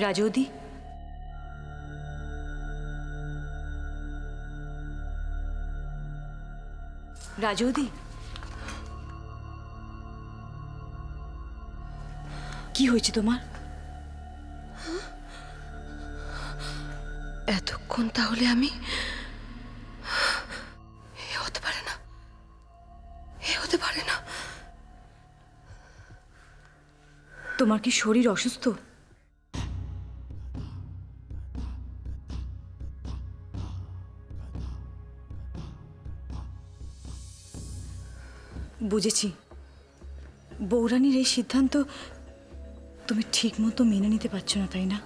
রাজৌদি, রাজৌদি, কি হয়েছে তোমার? এতক্ষণ তাহলে আমি হতে পারে না, হতে পারে না। তোমার কি শরীর অসুস্থ? বুঝেছি, বৌরানীর এই সিদ্ধান্ত তুমি ঠিক মতো মেনে নিতে পারছো না, তাই না?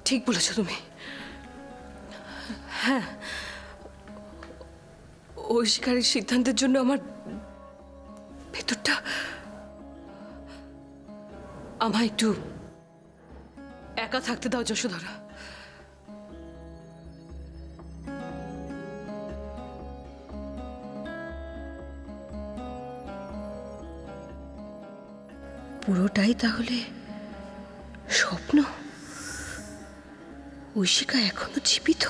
ঠিক বলেছো তুমি। হ্যাঁ, ওই শিকারীর সিদ্ধান্তের জন্য আমার ভেতরটা, আমায় একটু একা থাকতে দাও যশোধরা। পুরোটাই তাহলে স্বপ্ন? ঐশিকা এখনো জীবিত?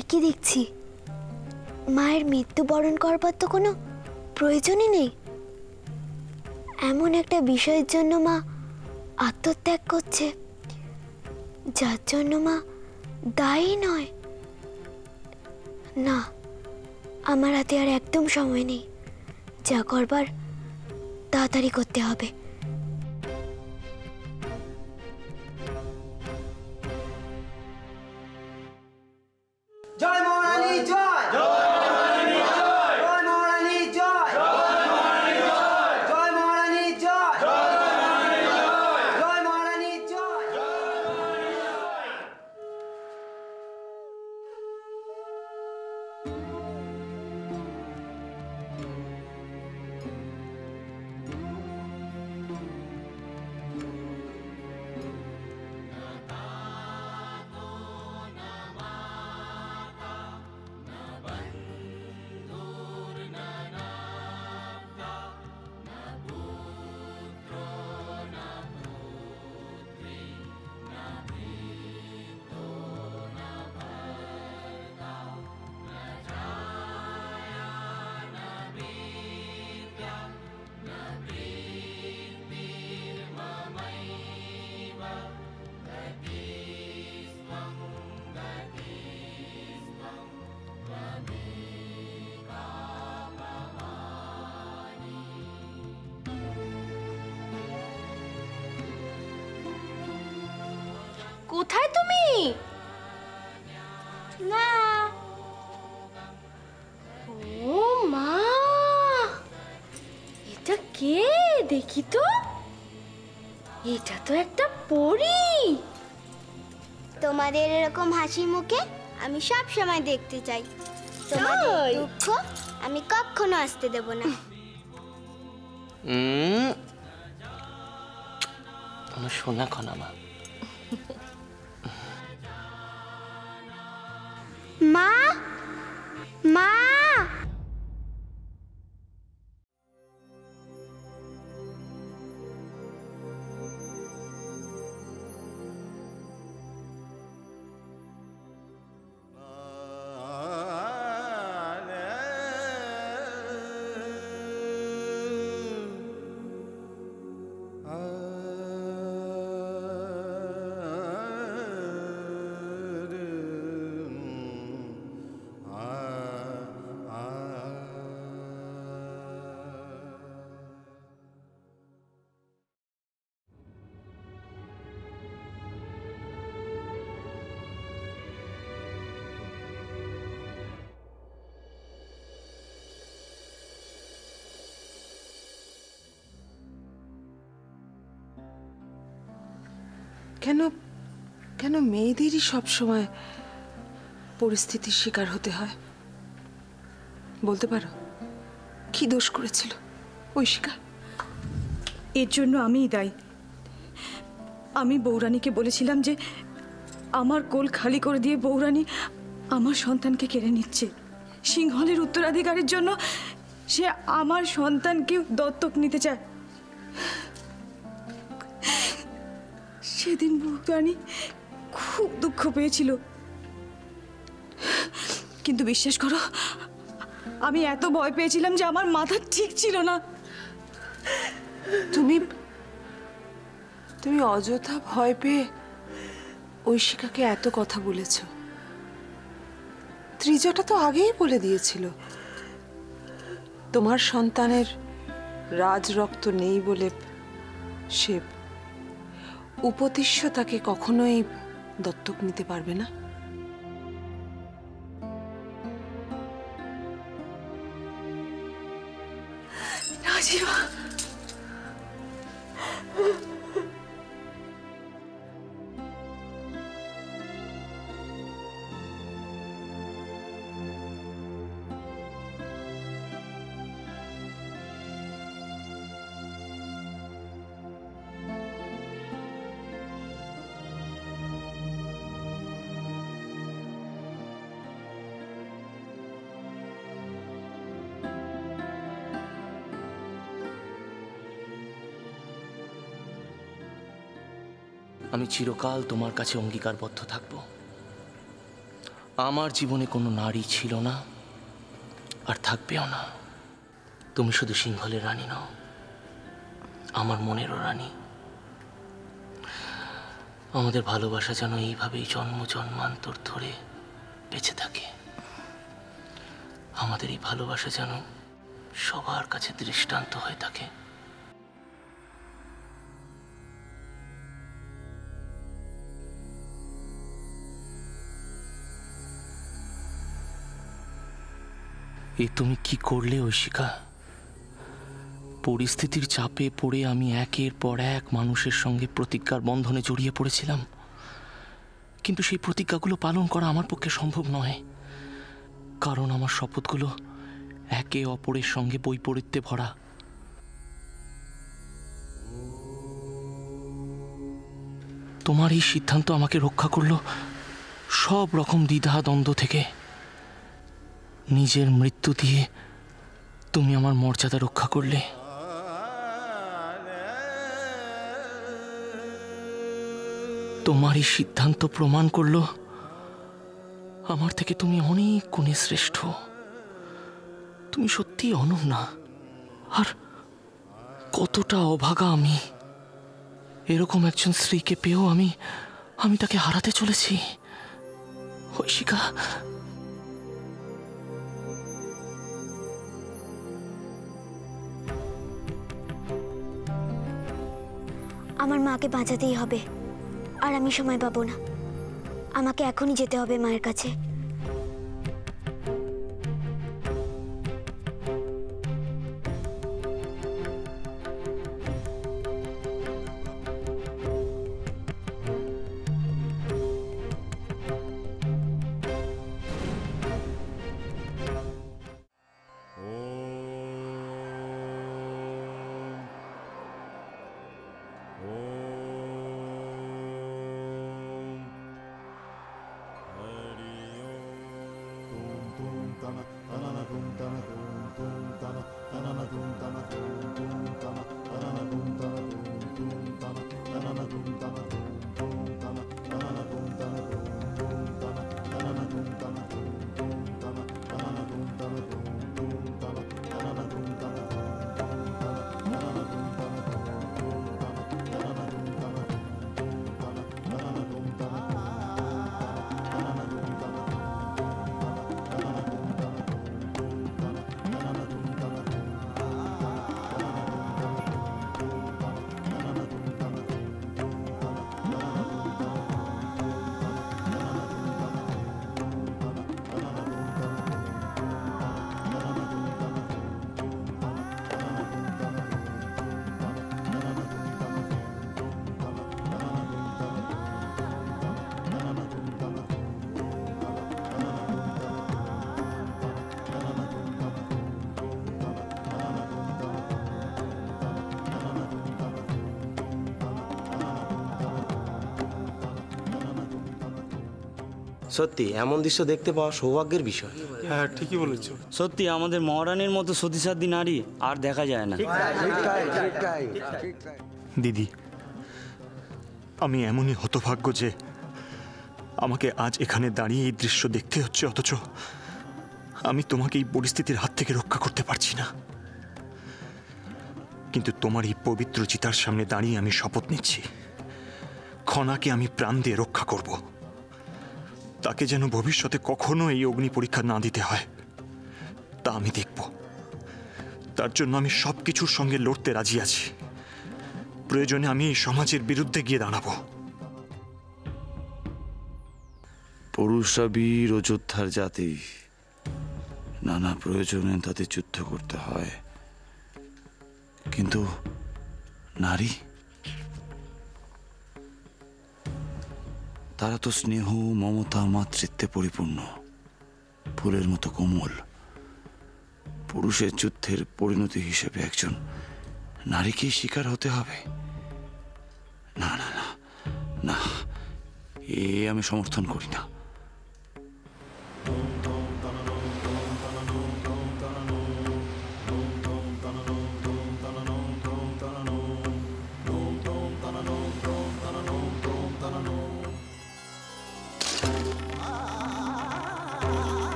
একই দেখছি, মায়ের মৃত্যুবরণ করবার তো কোনো প্রয়োজনই নেই। এমন একটা বিষয়ের জন্য মা আত্মত্যাগ করছে, যার জন্য মা দায়ী নয়। না, আমার হাতে আর একদম সময় নেই। যা করবার তাড়াতাড়ি করতে হবে। জয় মহারানী জয়! জয় মহারানী জয়! জয় মহারানী জয়! জয় মহারানী জয়! জয় মহারানী জয়! জয় মহারানী জয়! কোথায় তুমি? মা! ও মা, এটা কে? দেখি তো। এটা তো একটা পরী। তোমাদের এরকম হাসি মুখে আমি সব সময় দেখতে চাই। তোমাদের দুঃখ আমি কখনো আসতে দেব না। আমার সোনা খনা মা। মা, মা! কেন কেন মেয়েদেরই সব সময় পরিস্থিতির শিকার হতে হয়? বলতে পারো কি দোষ করেছিল ঐশিকা? এর জন্য আমিই দায়ী। আমি বৌরানীকে বলেছিলাম যে আমার কোল খালি করে দিয়ে বৌরানী আমার সন্তানকে কেড়ে নিচ্ছে। সিংহলের উত্তরাধিকারীর জন্য সে আমার সন্তানকে দত্তক নিতে চায়। সেদিন বৌরানী খুব দুঃখ পেয়েছিল, কিন্তু বিশ্বাস করো আমি এত ভয় পেয়েছিলাম যে আমার মাথা ঠিক ছিল না। তুমি তুমি অযথা ভয় পেয়ে ঐশিকাকে এত কথা বলেছ। ত্রিজটা তো আগেই বলে দিয়েছিল তোমার সন্তানের রাজ রক্ত নেই বলে সে উপতিষ্য তাকে কখনোই দত্তক নিতে পারবে না। রাজিবা, আমি চিরকাল তোমার কাছে অঙ্গীকারবদ্ধ থাকব। আমার জীবনে কোনো নারী ছিল না, আর থাকবেও না। তুমি শুধু সিংহলের রানী নও, আমার মনেরও রানী। আমাদের ভালোবাসা যেন এইভাবেই জন্ম জন্মান্তর ধরে বেঁচে থাকে। আমাদের এই ভালোবাসা যেন সবার কাছে দৃষ্টান্ত হয়ে থাকে। এ তুমি কি করলে ঐশিকা? পরিস্থিতির চাপে পড়ে আমি একের পর এক মানুষের সঙ্গে প্রতিজ্ঞার বন্ধনে জড়িয়ে পড়েছিলাম, কিন্তু সেই প্রতিজ্ঞাগুলো পালন করা আমার পক্ষে সম্ভব নয়, কারণ আমার শপথগুলো একে অপরের সঙ্গে বৈপরীত্যে ভরা। তোমার এই সিদ্ধান্ত আমাকে রক্ষা করলো সব রকম দ্বিধা দ্বন্দ্ব থেকে। নিজের মৃত্যু দিয়ে তুমি আমার মর্যাদা রক্ষা করলে। তোমার এই সিদ্ধান্ত প্রমাণ করলো আমার থেকে তুমি অনেক গুণে শ্রেষ্ঠ। তুমি সত্যি অনন্যা। আর কতটা অভাগা আমি! এরকম একজন স্ত্রীকে পেয়েও আমি তাকে হারাতে চলেছি। ঐশিকা, আমার মাকে বাঁচাতেই হবে, আর আমি সময় পাবো না। আমাকে এখনই যেতে হবে মায়ের কাছে। সত্যি এমন দৃশ্য দেখতে পাওয়া সৌভাগ্যের বিষয়। হ্যাঁ ঠিকই বলেছো। সত্যি আমাদের মহারানীর মতো সতীসাধ্যী নারী আর দেখা যায় না। দিদি, আমি এমনই হতভাগ্য যে আমাকে আজ এখানে দাঁড়িয়ে এই দৃশ্য দেখতে হচ্ছে, অথচ আমি তোমাকে এই পরিস্থিতির হাত থেকে রক্ষা করতে পারছি না। কিন্তু তোমার এই পবিত্র চিতার সামনে দাঁড়িয়ে আমি শপথ নিচ্ছি, খনাকে আমি প্রাণ দিয়ে রক্ষা করব। তাকে যেন ভবিষ্যতে কখনো এই অগ্নি পরীক্ষা না দিতে হয়, তা আমি দেখব। তার জন্য আমি সবকিছুর সঙ্গে লড়তে রাজি আছি। প্রয়োজনে আমি এই সমাজের বিরুদ্ধে গিয়ে দাঁড়াবো। পুরুষরা বীর ও যোদ্ধার জাতি, নানা প্রয়োজনে তাদের যুদ্ধ করতে হয়। কিন্তু নারী, তারা তো স্নেহ, মমতা, মাতৃত্বে পরিপূর্ণ, ফুলের মতো কোমল। পুরুষের যুদ্ধের পরিণতি হিসেবে একজন নারীকেই শিকার হতে হবে? না না না না, এ আমি সমর্থন করি না।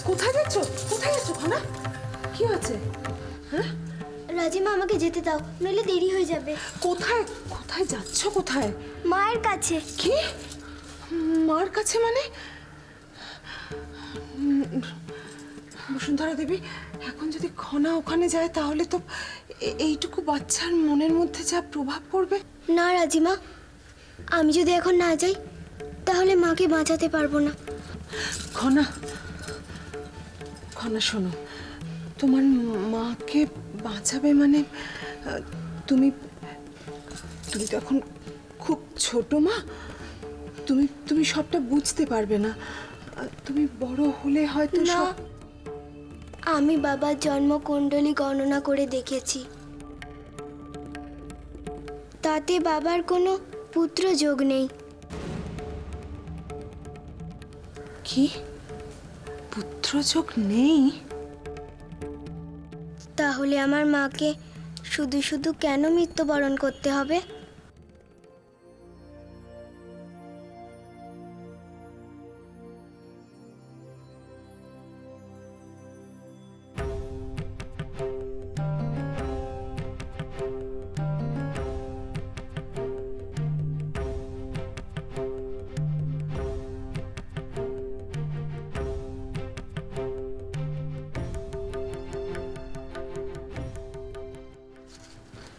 কোথায় যাচ্ছ? কোথায় যাচ্ছ খনা? কি আছে? হ্যাঁ রাজিমা, আমাকে যেতে দাও, নইলে দেরি হয়ে যাবে। কোথায় কোথায় যাচ্ছ? কোথায়? মায়ের কাছে। কি? মার কাছে মানে? বসুন্ধরা দেবী, এখন যদি খনা ওখানে যায় তাহলে তো এইটুকু বাচ্চার মনের মধ্যে যা প্রভাব পড়বে। না রাজিমা, আমি যদি এখন না যাই তাহলে মাকে বাঁচাতে পারবো না। খনা, খনা শোনো, তোমার মাকে বাঁচাবে মানে তুমি তুমি তো এখন খুব ছোট মা, তুমি সবটা বুঝতে পারবে না। তুমি বড় হলে হয়তো না, আমি বাবার জন্মকুণ্ডলী গণনা করে দেখেছি, তাতে বাবার কোনো পুত্র যোগ নেই। কি? পুত্র যোগ নেই? তাহলে আমার মাকে শুধু শুধু কেন মৃত্যুবরণ করতে হবে?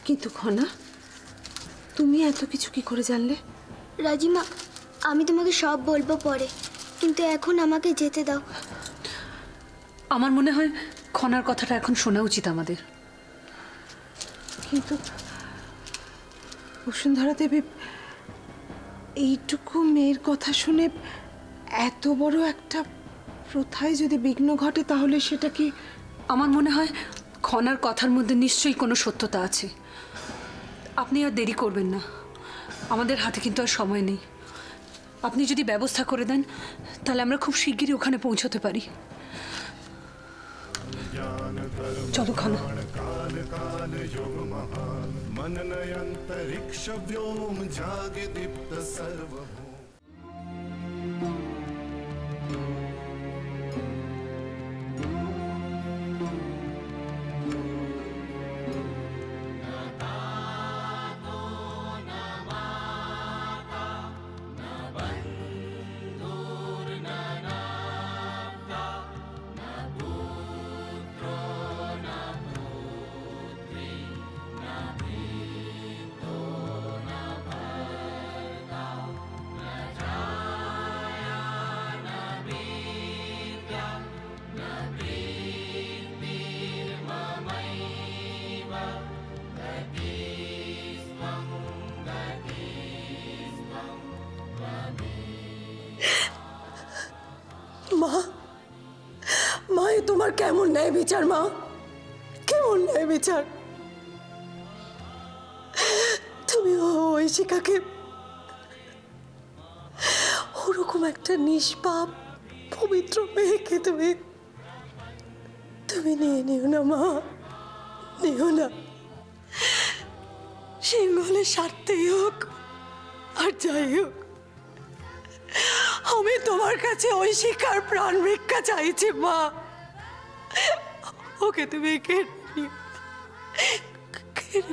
কিন্তু খনা, তুমি এত কিছু কি করে জানলে? রাজিমা, আমি তোমাকে সব বলবো পরে, কিন্তু এখন আমাকে যেতে দাও। আমার মনে হয় খনার কথাটা এখন শোনা উচিত আমাদের। কিন্তু বসুন্ধরা দেবী, এইটুকু মেয়ের কথা শুনে এত বড় একটা প্রথায় যদি বিঘ্ন ঘটে তাহলে সেটা কি? আমার মনে হয় খনার কথার মধ্যে নিশ্চয়ই কোনো সত্যতা আছে। আপনি আর দেরি করবেন না, আমাদের হাতে কিন্তু আর সময় নেই। আপনি যদি ব্যবস্থা করে দেন তাহলে আমরা খুব শিগগিরই ওখানে পৌঁছতে পারি। চলো খনা। অন্যায় বিচার মা, কি অন্যায় বিচার! তুমি ওই শিখাকে ওরকম একটা নিষ্পাপ পবিত্র মেয়েকে তুমি নিয়ে নিও না মা, নিও না। সিংহলের স্বার্থেই হোক আর যাই হোক, আমি তোমার কাছে ওই শিখার প্রাণ ভিক্ষা চাইছি মা। ওকে তুমি কেড়ে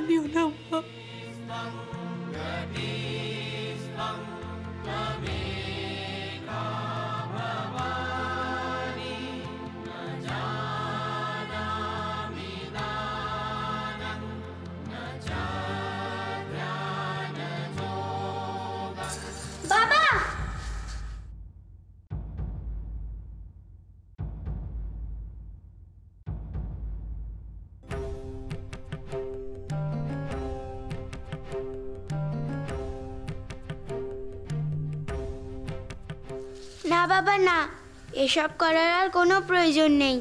নিও না মা। বাবা, না বাবা না, এসব করার আর কোনো প্রয়োজন নেই।